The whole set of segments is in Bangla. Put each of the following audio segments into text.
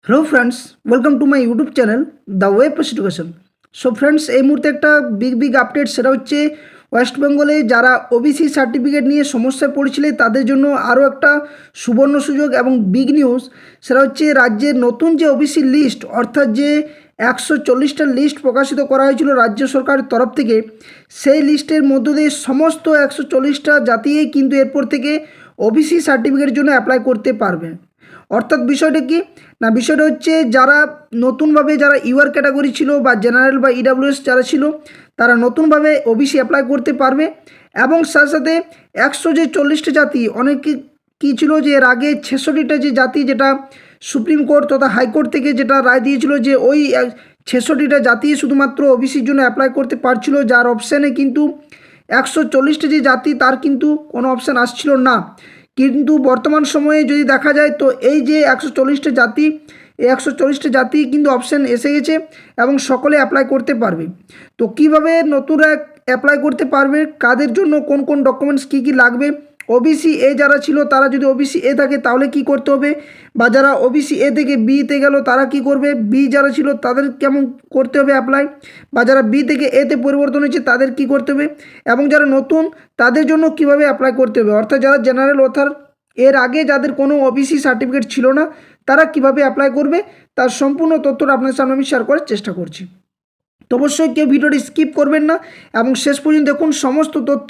Hello friends, welcome to my YouTube channel the way of education. So friends, এই মুহূর্তে একটা বিগ আপডেট, সেটা হচ্ছে ওয়েস্ট বেঙ্গলে যারা ওবিসি সার্টিফিকেট নিয়ে সমস্যায় পড়েছিলেন তাদের জন্য আরও একটা সুবর্ণ সুযোগ এবং বিগ নিউজ। সেটা হচ্ছে রাজ্যের নতুন যে ওবিসি লিস্ট, অর্থাৎ যে 140টা লিস্ট প্রকাশিত করা হয়েছিল রাজ্য সরকারের তরফ থেকে, সেই লিস্টের মধ্য দিয়ে সমস্ত 140টা জাতিই কিন্তু এরপর থেকে ওবিসি সার্টিফিকেটের জন্য অ্যাপ্লাই করতে পারবে। অর্থাৎ বিষয়টা কি না, বিষয়টা হচ্ছে যারা নতুনভাবে যারা ইউআর ক্যাটাগরি ছিল বা জেনারেল বা ইডাব্লিউএস যারা ছিল, তারা নতুনভাবে ওবিসি অ্যাপ্লাই করতে পারবে। এবং সাথে সাথে 140টা জাতি, অনেকে কী ছিল যে এর আগে 66টা যে জাতি, যেটা সুপ্রিম কোর্ট তথা হাইকোর্ট থেকে যেটা রায় দিয়েছিল যে ওই 66টা জাতি শুধুমাত্র ওবিসির জন্য অ্যাপ্লাই করতে পারছিল, যার অপশানে কিন্তু 140টা যে জাতি তার কিন্তু কোনো অপশান আসছিল না। কিন্তু বর্তমান সময়ে যদি দেখা যায় তো এই যে 140টা জাতি, এই 140টা জাতি কিন্তু অপশান এসে গেছে এবং সকলে অ্যাপ্লাই করতে পারবে। তো কিভাবে নতুনরা অ্যাপ্লাই করতে পারবে, কাদের জন্য কোন কোন ডকুমেন্টস কী কী লাগবে, ওবিসি এ যারা ছিল তারা যদি ওবিসি এ থাকে তাহলে কি করতে হবে, বা যারা ওবিসি এ থেকে বিতে গেল তারা কি করবে, বি যারা ছিল তাদের কেমন করতে হবে অ্যাপ্লাই, বা যারা বি থেকে এতে পরিবর্তন হয়েছে তাদের কি করতে হবে, এবং যারা নতুন তাদের জন্য কিভাবে অ্যাপ্লাই করতে হবে, অর্থাৎ যারা জেনারেল, অর্থাৎ এর আগে যাদের কোনো ওবিসি সার্টিফিকেট ছিল না তারা কিভাবে অ্যাপ্লাই করবে, তার সম্পূর্ণ তথ্যটা আপনার সামনে আমি শেয়ার করার চেষ্টা করছি। তো অবশ্যই কেউ ভিডিওটি স্কিপ করবেন না এবং শেষ পর্যন্ত দেখুন। সমস্ত তথ্য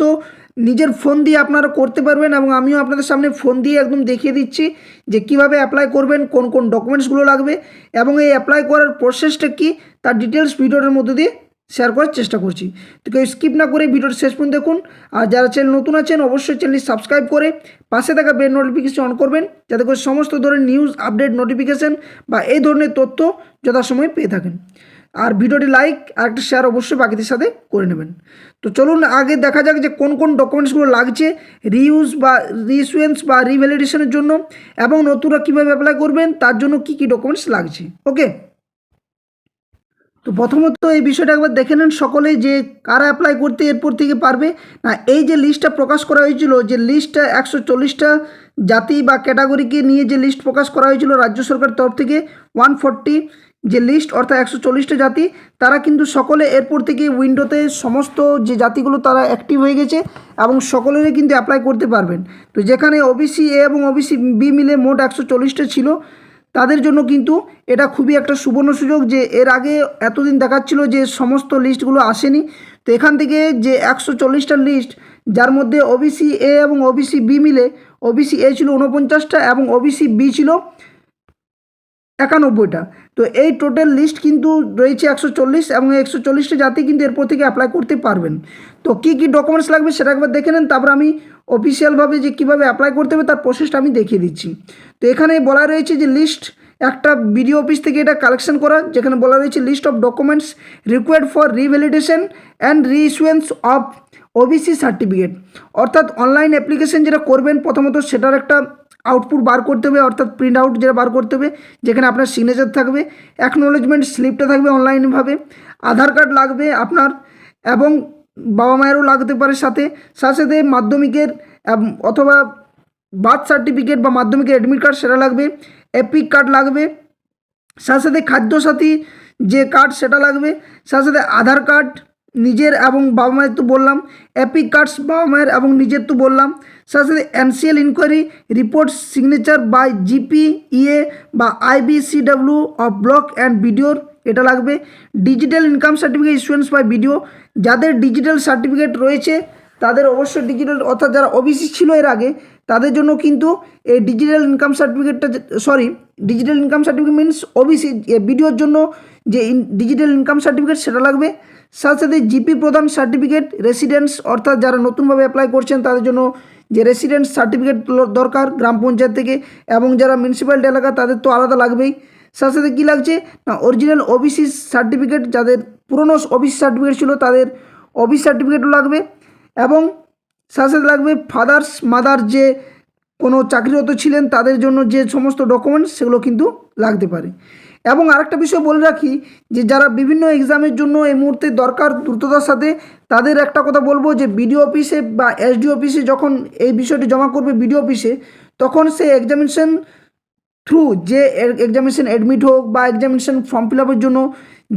নিজের ফোন দিয়ে আপনারা করতে পারবেন এবং আমিও আপনাদের সামনে ফোন দিয়ে একদম দেখিয়ে দিচ্ছি যে কিভাবে অ্যাপ্লাই করবেন, কোন কোন ডকুমেন্টসগুলো লাগবে এবং এই অ্যাপ্লাই করার প্রসেসটা কী, তার ডিটেলস ভিডিওটার মধ্যে দিয়ে শেয়ার করার চেষ্টা করছি। তো কেউ স্কিপ না করে ভিডিওটা শেষ পর্যন্ত দেখুন। আর যারা চ্যানেল নতুন আছেন অবশ্যই চ্যানেলটি সাবস্ক্রাইব করে পাশে থাকা বেল নোটিফিকেশন অন করবেন, যাতে করে সমস্ত ধরনের নিউজ আপডেট নোটিফিকেশান বা এই ধরনের তথ্য যথাসময়ে পেয়ে থাকেন। আর ভিডিওটি লাইক আর একটা শেয়ার অবশ্যই বাকিদের সাথে করে নেবেন। তো চলুন আগে দেখা যাক যে কোন কোন ডকুমেন্টসগুলো লাগছে রিইউজ বা রিইস্যুয়েন্স বা রিভ্যালিডেশনের জন্য, এবং নতুনরা কীভাবে অ্যাপ্লাই করবেন তার জন্য কী কী ডকুমেন্টস লাগছে। ওকে, তো প্রথমত এই বিষয়টা একবার দেখে নেন সকলেই যে কারা অ্যাপ্লাই করতে এরপর থেকে পারবে। না, এই যে লিস্টটা প্রকাশ করা হয়েছিল, যে লিস্টটা 140টা জাতি বা ক্যাটাগরিকে নিয়ে যে লিস্ট প্রকাশ করা হয়েছিল রাজ্য সরকারের তরফ থেকে, 140 যে লিস্ট, অর্থাৎ 140টা জাতি, তারা কিন্তু সকলে এরপর থেকে উইন্ডোতে সমস্ত যে জাতিগুলো তারা অ্যাক্টিভ হয়ে গেছে এবং সকলেরই কিন্তু অ্যাপ্লাই করতে পারবেন। তো যেখানে ওবিসি এ এবং ওবিসি বি মিলে মোট 140টা ছিল, তাদের জন্য কিন্তু এটা খুবই একটা সুবর্ণ সুযোগ। যে এর আগে এতদিন দেখাচ্ছিল যে সমস্ত লিস্টগুলো আসেনি, তো এখান থেকে যে 140টা লিস্ট, যার মধ্যে ওবিসি এ এবং ওবিসি বি মিলে ওবিসি এ ছিল 49টা এবং ওবিসি বি ছিল 91টা। তো এই টোটাল লিস্ট কিন্তু রয়েছে 140 এবং এই 140টা জাতি কিন্তু এরপর থেকে অ্যাপ্লাই করতে পারবেন। তো কী কী ডকুমেন্টস লাগবে সেটা একবার দেখে নেন, তারপর আমি অফিসিয়ালভাবে যে কীভাবে অ্যাপ্লাই করতে হবে তার প্রসেসটা আমি দেখিয়ে দিচ্ছি। তো এখানে বলা রয়েছে যে লিস্ট একটা বিডিও অফিস থেকে এটা কালেকশন করা, যেখানে বলা রয়েছে list of documents required for revalidation and reissuance of OBC certificate. অর্থাৎ অনলাইন অ্যাপ্লিকেশন যেটা করবেন প্রথমত সেটার একটা আউটপুট বার করতে হবে, অর্থাৎ প্রিন্ট আউট যেটা বার করতে হবে, যেখানে আপনার সিগনেচার থাকবে, অ্যাকনোলেজমেন্ট স্লিপটা থাকবে অনলাইনভাবে, আধার কার্ড লাগবে আপনার, এবং বাবা মায়েরও লাগতে পারে সাথে সাথে মাধ্যমিকের অথবা বার্থ সার্টিফিকেট বা মাধ্যমিকের অ্যাডমিট কার্ড সেটা লাগবে, এপিক কার্ড লাগবে, সাথে সাথে খাদ্যসাথী যে কার্ড সেটা লাগবে, সাথে সাথে আধার কার্ড নিজের এবং বাবা মায়ের তো বললাম, এপিক কার্ডস বাবা মায়ের এবং নিজের তো বললাম, সাথে সাথে NCL enquiry report signature by GP EA বা আইবিসিডব্লিউ অফ ব্লক অ্যান্ড বিডিওর এটা লাগবে, digital income certificate issuance by BDO. যাদের ডিজিটাল সার্টিফিকেট রয়েছে তাদের অবশ্যই ডিজিটাল, অর্থাৎ যারা ওবিসি ছিল এর আগে তাদের জন্য কিন্তু এই ডিজিটাল ইনকাম সার্টিফিকেটটা, digital income certificate means OBC বিডিওর জন্য যে ডিজিটাল ইনকাম সার্টিফিকেট সেটা লাগবে। সাথে সাথে জিপি প্রদান সার্টিফিকেট, রেসিডেন্স, অর্থাৎ যারা নতুনভাবে অ্যাপ্লাই করছেন তাদের জন্য যে রেসিডেন্স সার্টিফিকেট দরকার গ্রাম পঞ্চায়েত থেকে, এবং যারা মিউনিসিপ্যালিটি এলাকা তাদের তো আলাদা লাগবেই। সাথে সাথে কী লাগছে না, অরিজিনাল ওবিসি সার্টিফিকেট, যাদের পুরনো ওবিসি সার্টিফিকেট ছিল তাদের ওবিসি সার্টিফিকেটও লাগবে, এবং সাথে সাথে লাগবে ফাদার্স মাদার যে কোনো চাকরিরত ছিলেন তাদের জন্য যে সমস্ত ডকুমেন্টস সেগুলো কিন্তু লাগতে পারে। এবং আরেকটা বিষয় বলে রাখি যে যারা বিভিন্ন এক্সামের জন্য এই মুহূর্তে দরকার দ্রুততার সাথে, তাদের একটা কথা বলবো যে বিডিও অফিসে বা এসডি অফিসে যখন এই বিষয়টি জমা করবে বিডিও অফিসে, তখন সে এক্সামিনেশন থ্রু যে এক্সামিনেশন অ্যাডমিট হোক বা এক্সামিনেশন ফর্ম ফিল আপের জন্য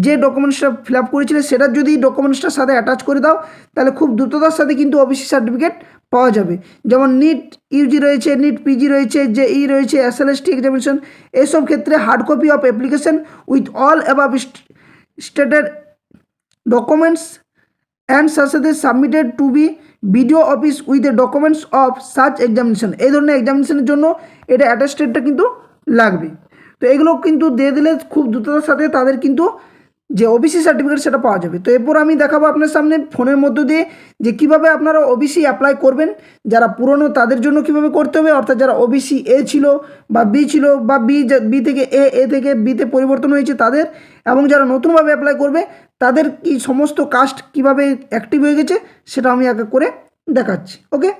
যে ডকুমেন্টসটা ফিল আপ করেছিলে সেটার যদি ডকুমেন্টসটার সাথে অ্যাটাচ করে দাও তাহলে খুব দ্রুততার সাথে কিন্তু ওবিসি সার্টিফিকেট পাওয়া যাবে। যেমন নিট ইউজি রয়েছে, নিট পিজি রয়েছে, জেই রয়েছে, এসএলএসটি এক্সামিনেশন, এইসব ক্ষেত্রে hard copy of application with all above stated documents and সাথে submitted to be BDO office with the documents of such examination, এই ধরনের এক্সামিনেশনের জন্য এটা অ্যাটাস্টেডটা কিন্তু লাগবে। তো এগুলো কিন্তু দিয়ে দিলে খুব দ্রুততার সাথে তাদের কিন্তু যে ওবিসি সার্টিফিকেট সেটা পাওয়া যাবে। তো এরপর আমি দেখাবো আপনার সামনে ফোনের মধ্য দিয়ে যে কিভাবে আপনারা ওবিসি অ্যাপ্লাই করবেন। যারা পুরনো তাদের জন্য কিভাবে করতে হবে, অর্থাৎ যারা ওবিসি এ ছিল বা বি ছিল বা বি থেকে এ থেকে বিতে পরিবর্তন হয়েছে তাদের, এবং যারা নতুনভাবে অ্যাপ্লাই করবে তাদের কি সমস্ত কাস্ট কিভাবে অ্যাক্টিভ হয়ে গেছে সেটা আমি এক এক করে দেখাচ্ছি। ওকে,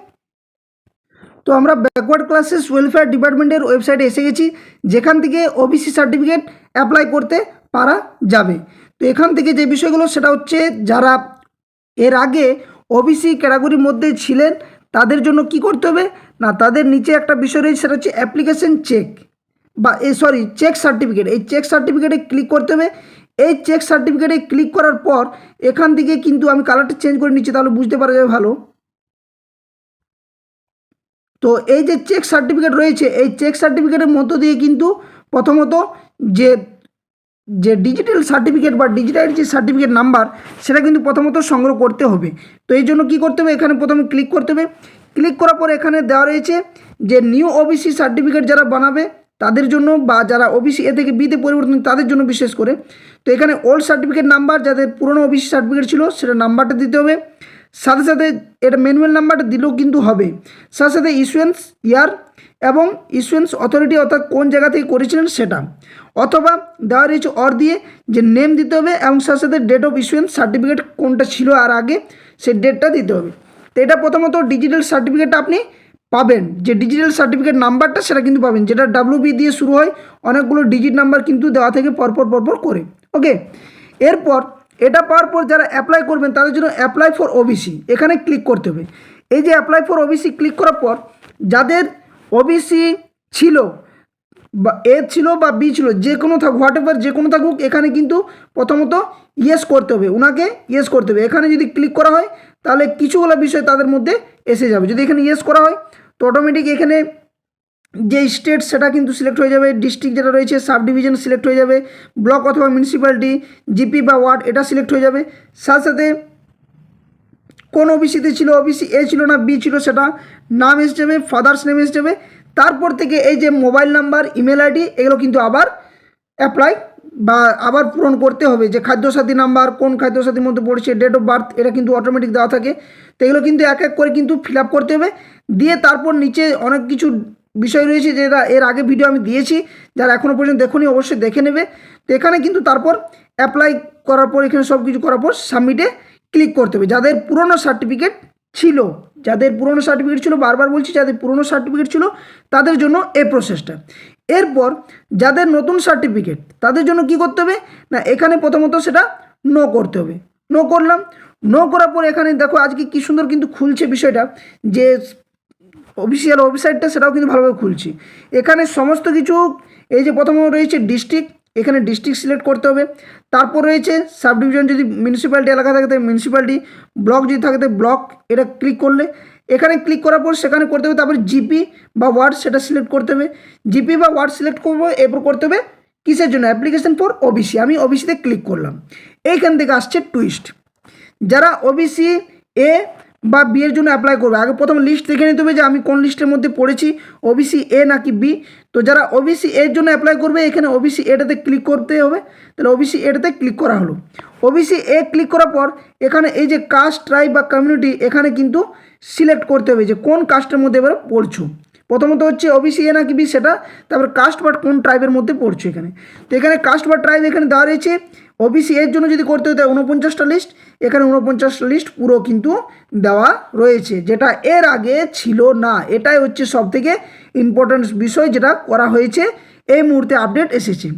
তো আমরা ব্যাকওয়ার্ড ক্লাসেস ওয়েলফেয়ার ডিপার্টমেন্টের ওয়েবসাইটে এসে গেছি, যেখান থেকে ওবিসি সার্টিফিকেট অ্যাপ্লাই করতে পারা যাবে। তো এখান থেকে যে বিষয়গুলো সেটা হচ্ছে যারা এর আগে ওবিসি ক্যাটাগরির মধ্যে ছিলেন তাদের জন্য কি করতে হবে না, তাদের নিচে একটা বিষয় রয়েছে সেটা হচ্ছে অ্যাপ্লিকেশন চেক বা চেক সার্টিফিকেট। এই চেক সার্টিফিকেটে ক্লিক করতে হবে। এই চেক সার্টিফিকেটে ক্লিক করার পর এখান থেকে কিন্তু আমি কালারটা চেঞ্জ করে নিচ্ছি তাহলে বুঝতে পারা যাবে ভালো। তো এই যে চেক সার্টিফিকেট রয়েছে এই চেক সার্টিফিকেটের মধ্য দিয়ে কিন্তু প্রথমত যে যে ডিজিটাল সার্টিফিকেট বা ডিজিটাল যে সার্টিফিকেট নাম্বার সেটা কিন্তু প্রথমত সংগ্রহ করতে হবে। তো এই জন্য কী করতে হবে, এখানে প্রথমে ক্লিক করতে হবে। ক্লিক করার পর এখানে দেওয়া রয়েছে যে নিউ ওবিসি সার্টিফিকেট যারা বানাবে তাদের জন্য বা যারা ওবিসি এ থেকে বিতে পরিবর্তন তাদের জন্য বিশেষ করে। তো এখানে ওল্ড সার্টিফিকেট নাম্বার যাদের পুরনো ওবিসি সার্টিফিকেট ছিল সেটা নাম্বারটা দিতে হবে, সাথে সাথে এটা ম্যানুয়াল নাম্বারটা দিলেও কিন্তু হবে, সাথে সাথে ইস্যুয়েন্স ইয়ার এবং ইস্যুয়েন্স অথরিটি অর্থাৎ কোন জায়গা থেকে করেছিলেন সেটা, অথবা দেওয়া রয়েছে অর দিয়ে যে নেম দিতে হবে এবং সাথে সাথে ডেট অফ ইস্যুয়েন্স সার্টিফিকেট কোনটা ছিল আর আগে সেই ডেটটা দিতে হবে। তো এটা প্রথমত ডিজিটাল সার্টিফিকেটটা আপনি পাবেন, যে ডিজিটাল সার্টিফিকেট নাম্বারটা সেটা কিন্তু পাবেন, যেটা WB দিয়ে শুরু হয়, অনেকগুলো ডিজিট নাম্বার কিন্তু দেওয়া থেকে পরপর করে। ওকে, এরপর এটা পাওয়ার পর যারা অ্যাপ্লাই করবেন তাদের জন্য অ্যাপ্লাই ফর ওবিসি এখানে ক্লিক করতে হবে। এই যে অ্যাপ্লাই ফর ওবিসি ক্লিক করার পর যাদের ওবিসি ছিল বা এ ছিল বা বি ছিল যে কোনো থাকুক, হোয়াট এভার যে কোনো থাকুক, এখানে কিন্তু প্রথমত ইয়েস করতে হবে, ওনাকে ইয়েস করতে হবে। এখানে যদি ক্লিক করা হয় তাহলে কিছুগুলো বিষয় তাদের মধ্যে এসে যাবে। যদি এখানে ইয়েস করা হয় তো অটোমেটিক এখানে যে স্টেট সেটা কিন্তু সিলেক্ট হয়ে যাবে, ডিস্ট্রিক্ট যেটা রয়েছে সাব ডিভিশন সিলেক্ট হয়ে যাবে, ব্লক অথবা মিউনিসিপ্যালিটি, জিপি বা ওয়ার্ড এটা সিলেক্ট হয়ে যাবে, সাথে সাথে কোন ওবিসিতে ছিল, ওবিসি এ ছিল না বি ছিল সেটা নাম এসে যাবে, ফাদার্স নেম এসে যাবে। তারপর থেকে এই যে মোবাইল নাম্বার, ইমেল আইডি এগুলো কিন্তু আবার অ্যাপ্লাই বা আবার পূরণ করতে হবে, যে খাদ্যসাথী নাম্বার কোন খাদ্যসাথীর মধ্যে পড়ছে, ডেট অফ বার্থ এটা কিন্তু অটোমেটিক দেওয়া থাকে। তো এগুলো কিন্তু এক এক করে কিন্তু ফিল আপ করতে হবে। দিয়ে তারপর নিচে অনেক কিছু বিষয় রয়েছে যেটা এর আগে ভিডিও আমি দিয়েছি, যারা এখনও পর্যন্ত দেখোনি অবশ্যই দেখে নেবে। তো এখানে কিন্তু তারপর অ্যাপ্লাই করার পর এখানে সব কিছু করার পর সাবমিটে ক্লিক করতে হবে। যাদের পুরনো সার্টিফিকেট ছিল, বারবার বলছি যাদের পুরনো সার্টিফিকেট ছিল তাদের জন্য এই প্রসেসটা। এরপর যাদের নতুন সার্টিফিকেট তাদের জন্য কি করতে হবে না, এখানে প্রথমত সেটা নো করতে হবে। নো করলাম, নো করার পর এখানে দেখো আজকে কি সুন্দর কিন্তু খুলছে বিষয়টা, যে অফিসিয়াল ওয়েবসাইটটা সেটাও কিন্তু ভালোভাবে খুলছি। এখানে সমস্ত কিছু এই যে প্রথমে রয়েছে ডিস্ট্রিক্ট, এখানে ডিস্ট্রিক্ট সিলেক্ট করতে হবে। তারপর রয়েছে সাব ডিভিশন, যদি মিউনিসিপ্যালিটি এলাকা থাকে তাহলে মিউনিসিপ্যালিটি, ব্লক যদি থাকে তাহলে ব্লক, এটা ক্লিক করলে এখানে ক্লিক করার পর সেখানে করতে হবে। তারপর জিপি বা ওয়ার্ড সেটা সিলেক্ট করতে হবে, জিপি বা ওয়ার্ড সিলেক্ট করবো। এরপর করতে হবে কিসের জন্য, অ্যাপ্লিকেশন ফর ওবিসি, আমি ওবিসিতে ক্লিক করলাম। এইখান থেকে আসছে টুইস্ট, যারা ওবিসি এ বা বি এর জন্য অ্যাপ্লাই করবে আগে প্রথম লিস্ট দেখে নিতে হবে যে আমি কোন লিস্টের মধ্যে পড়েছি, ওবিসি এ নাকি বি। তো যারা ওবিসি এর জন্য অ্যাপ্লাই করবে এখানে ওবিসি এটাতে ক্লিক করতে হবে, তাহলে ওবিসি এটাতে ক্লিক করা হলো। ওবিসি এ ক্লিক করার পর এখানে এই যে কাস্ট, ট্রাইব বা কমিউনিটি এখানে কিন্তু সিলেক্ট করতে হবে যে কোন কাস্টের মধ্যে এবার পড়ছো। প্রথমত হচ্ছে ওবিসি এ নাকি বি সেটা, তারপর কাস্ট বা কোন ট্রাইবের মধ্যে পড়ছো এখানে। তো এখানে কাস্ট বা ট্রাইব এখানে দেওয়া রয়েছে। ওবিসি এর জন্য যদি করতে হয় 49টা লিস্ট, এখানে 49টা লিস্ট পুরো কিন্তু দেওয়া রয়েছে, যেটা এর আগে ছিল না। এটাই হচ্ছে সবথেকে ইম্পর্টেন্ট বিষয় যেটা করা হয়েছে, এই মুহূর্তে আপডেট এসেছে।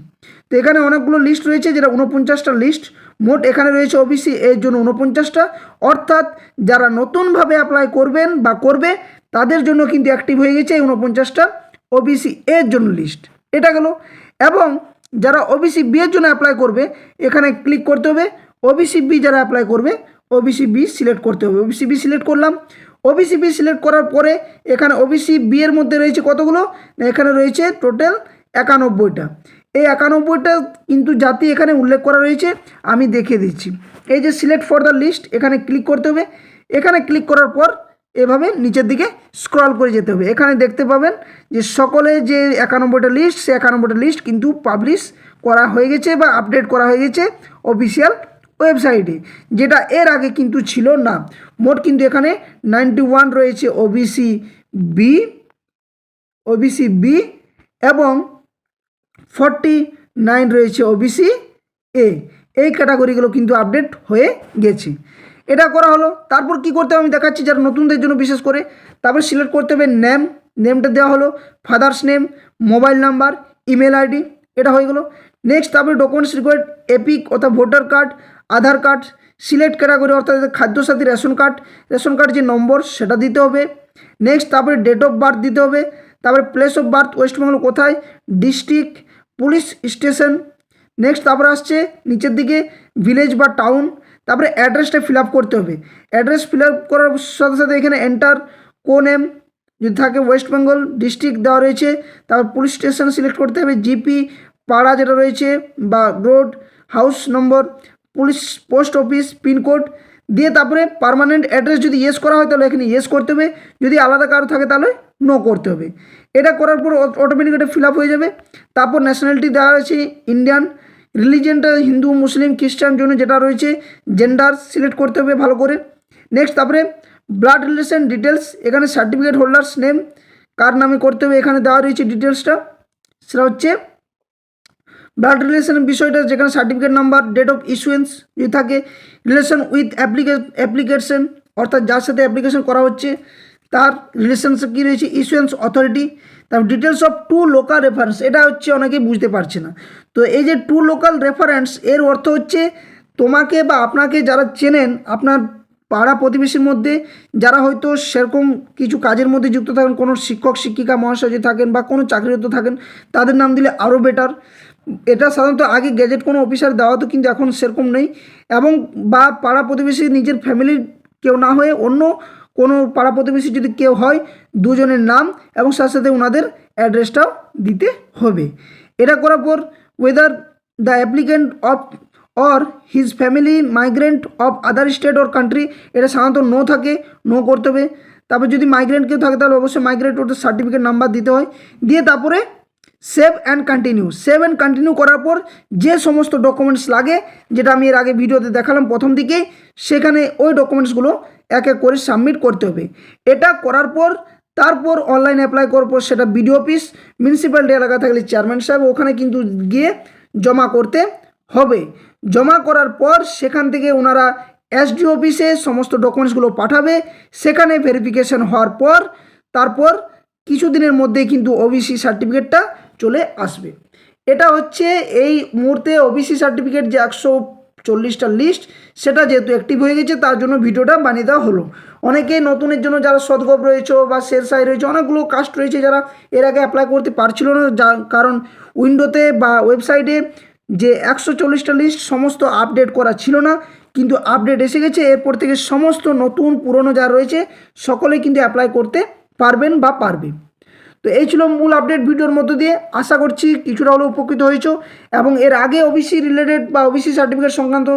তো এখানে অনেকগুলো লিস্ট রয়েছে, যেটা 49টা লিস্ট মোট এখানে রয়েছে ওবিসি এর জন্য 49টা, অর্থাৎ যারা নতুনভাবে অ্যাপ্লাই করবেন বা করবে তাদের জন্য কিন্তু অ্যাক্টিভ হয়ে গেছে এই 49টা ওবিসি এর জন্য লিস্ট। এটা গেল। এবং যারা ওবিসি বি এর জন্য অ্যাপ্লাই করবে এখানে ক্লিক করতে হবে। ওবিসি বি যারা অ্যাপ্লাই করবে ওবিসি বি সিলেক্ট করতে হবে। ওবিসি বি সিলেক্ট করলাম। ওবিসি বি সিলেক্ট করার পরে এখানে ওবিসি বি এর মধ্যে রয়েছে কতগুলো, এখানে রয়েছে টোটাল 91টা। এই 91টা কিন্তু জাতি এখানে উল্লেখ করা রয়েছে, আমি দেখিয়ে দিচ্ছি। এই যে সিলেক্ট ফর দ্য লিস্ট এখানে ক্লিক করতে হবে। এখানে ক্লিক করার পর এভাবে নিচের দিকে স্ক্রল করে যেতে হবে। এখানে দেখতে পাবেন যে সকলে যে 91টা লিস্ট, সে 91টা লিস্ট কিন্তু পাবলিশ করা হয়ে গেছে বা আপডেট করা হয়ে গেছে অফিসিয়াল ওয়েবসাইটে, যেটা এর আগে কিন্তু ছিল না। মোট কিন্তু এখানে 91 রয়েছে ওবিসি বি এবং 49 রয়েছে ওবিসি এ। এই ক্যাটাগরিগুলো কিন্তু আপডেট হয়ে গেছে। এটা করা হলো। তারপর কি করতে হবে আমি দেখাচ্ছি, যারা নতুনদের জন্য বিশেষ করে। তারপর সিলেক্ট করতে হবে নেমটা দেওয়া হলো, father's name, mobile number, email ID, এটা হয়ে গেলো। নেক্সট তারপরে ডকুমেন্টস রিকোয়ার্ড এপিক অর্থাৎ ভোটার কার্ড, আধার কার্ড, সিলেক্ট ক্যাটাগরি অর্থাৎ খাদ্যসাথী রেশন কার্ড যে নম্বর সেটা দিতে হবে। নেক্সট তারপরে ডেট অফ বার্থ দিতে হবে। তারপরে প্লেস অফ বার্থ ওয়েস্টবেঙ্গল কোথায়, ডিস্ট্রিক্ট, পুলিশ স্টেশন। নেক্সট তারপরে আসছে নিচের দিকে ভিলেজ বা টাউন। তারপরে অ্যাড্রেসটা ফিল আপ করতে হবে। অ্যাড্রেস ফিল আপ করার সাথে সাথে এখানে এন্টার নেম যদি থাকে ওয়েস্ট বেঙ্গল, ডিস্ট্রিক্ট দেওয়া রয়েছে। তারপর পুলিশ স্টেশন সিলেক্ট করতে হবে, জিপি, পাড়া যেটা রয়েছে বা road, house number, police post office, pincode দিয়ে তারপরে পার্মানেন্ট অ্যাড্রেস যদি ইয়েস করা হয় তাহলে এখানে ইয়েস করতে হবে, যদি আলাদা কারো থাকে তাহলে নো করতে হবে। এটা করার পর অটোমেটিক এটা ফিল আপ হয়ে যাবে। তারপর ন্যাশনালিটি দেওয়া হয়েছে ইন্ডিয়ান, রিলিজিয়নটা হিন্দু, মুসলিম, খ্রিস্টান জন্য যেটা রয়েছে জেন্ডার সিলেক্ট করতে হবে ভালো করে। নেক্সট তারপরে ব্লাড রিলেশন ডিটেলস, এখানে সার্টিফিকেট হোল্ডার্স নেম কার নামে করতে হবে এখানে দেওয়া রয়েছে ডিটেলসটা, সেটা হচ্ছে ব্লাড রিলেশনের বিষয়টা, যেখানে certificate number, date of issuance যদি থাকে, রিলেশন উইথ অ্যাপ্লিকেশন অর্থাৎ যার সাথে অ্যাপ্লিকেশন করা হচ্ছে তার রিলেশনশিপ কী রয়েছে, ইস্যুয়েন্স অথরিটি। তারপর ডিটেলস অফ 2 লোকাল রেফারেন্স, এটা হচ্ছে অনেকেই বুঝতে পারছে না। তো এই যে 2 লোকাল রেফারেন্স এর অর্থ হচ্ছে তোমাকে বা আপনাকে যারা চেনেন, আপনার পাড়া প্রতিবেশীর মধ্যে যারা হয়তো সেরকম কিছু কাজের মধ্যে যুক্ত থাকেন, কোনো শিক্ষক শিক্ষিকা মহাশয় যে থাকেন বা কোনো চাকরিরত থাকেন, তাদের নাম দিলে আরও বেটার। এটা সাধারণত আগে গেজেট কোনো অফিসার দেওয়া হতো, কিন্তু এখন সেরকম নেই। এবং বা পাড়া প্রতিবেশী নিজের ফ্যামিলির কেউ না হয়ে অন্য কোনো পাড়া প্রতিবেশী যদি কেউ হয়, দুজনের নাম এবং সাথে সাথে ওনাদের অ্যাড্রেসটাও দিতে হবে। এটা করার পর whether the applicant of or his family migrant of other state or country, এটা সাধারণত নো থাকে, নো করতে হবে। তারপর যদি মাইগ্রেন্ট কেউ থাকে তাহলে অবশ্যই মাইগ্রেন্ট ওটার সার্টিফিকেট নাম্বার দিতে হয়। দিয়ে তারপরে সেভ অ্যান্ড কন্টিনিউ করার পর যে সমস্ত ডকুমেন্টস লাগে, যেটা আমি এর আগে ভিডিওতে দেখালাম প্রথম দিকে, সেখানে ওই ডকুমেন্টসগুলো এক এক করে সাবমিট করতে হবে। এটা করার পর তারপর অনলাইন অ্যাপ্লাই করার পর সেটা বিডিও অফিস, মিউনিসিপ্যালিটি এলাকা থাকলে চেয়ারম্যান সাহেব, ওখানে কিন্তু গিয়ে জমা করতে হবে। জমা করার পর সেখান থেকে ওনারা এসডিও অফিসে সমস্ত ডকুমেন্টসগুলো পাঠাবে। সেখানে ভেরিফিকেশন হওয়ার পর তারপর কিছুদিনের মধ্যে কিন্তু ওবিসি সার্টিফিকেটটা চলে আসবে। এটা হচ্ছে এই মুহূর্তে ওবিসি সার্টিফিকেট যে 140টা লিস্ট, সেটা যেহেতু অ্যাক্টিভ হয়ে গেছে তার জন্য ভিডিওটা বানিয়ে দেওয়া হলো। অনেকেই নতুনের জন্য যারা সদগোপ রয়েছে বা শেরশাহী রয়েছে, অনেকগুলো কাস্ট রয়েছে যারা এর আগে অ্যাপ্লাই করতে পারছিল না, কারণ উইন্ডোতে বা ওয়েবসাইটে যে 140টা লিস্ট সমস্ত আপডেট করা ছিল না, কিন্তু আপডেট এসে গেছে। এরপর থেকে সমস্ত নতুন পুরনো যারা রয়েছে সকলেই কিন্তু অ্যাপ্লাই করতে পারবেন বা পারবে। তো এই ছিল মূল আপডেট ভিডিওর মধ্য দিয়ে। আশা করছি কিছুটা হলেও উপকৃত হয়েছো এবং এর আগে ওবিসি রিলেটেড বা ওবিসি সার্টিফিকেট সংক্রান্ত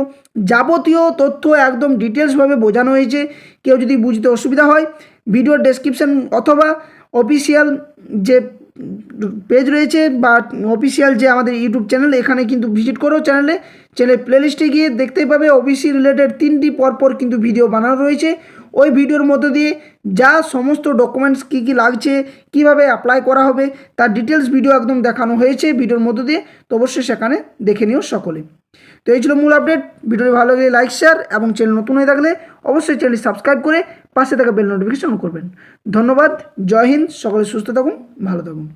যাবতীয় তথ্য একদম ডিটেলসভাবে বোঝানো হয়েছে। কেউ যদি বুঝতে অসুবিধা হয়, ভিডিওর ডেসক্রিপশন অথবা অফিসিয়াল যে পেজ রয়েছে বা অফিসিয়াল যে আমাদের ইউটিউব চ্যানেল, এখানে কিন্তু ভিজিট করো। চ্যানেলে প্লেলিস্টে গিয়ে দেখতেই পাবে ওবিসি রিলেটেড 3টি পরপর কিন্তু ভিডিও বানানো রয়েছে। ওই ভিডিওর মধ্যে দিয়ে যা সমস্ত ডকুমেন্টস কী কী লাগছে, কিভাবে অ্যাপ্লাই করা হবে, তার ডিটেলস ভিডিও একদম দেখানো হয়েছে ভিডিওর মধ্যে দিয়ে। তো অবশ্যই সেখানে দেখে নিও সকলে। তো এই ছিল মূল আপডেট। ভিডিওটি ভালো লাগলে লাইক, শেয়ার এবং চ্যানেল নতুন হয়ে থাকলে অবশ্যই চ্যানেলটি সাবস্ক্রাইব করে পাশে থাকা বেল নোটিফিকেশন অন করবেন। ধন্যবাদ। জয় হিন্দ। সকলে সুস্থ থাকুন, ভালো থাকুন।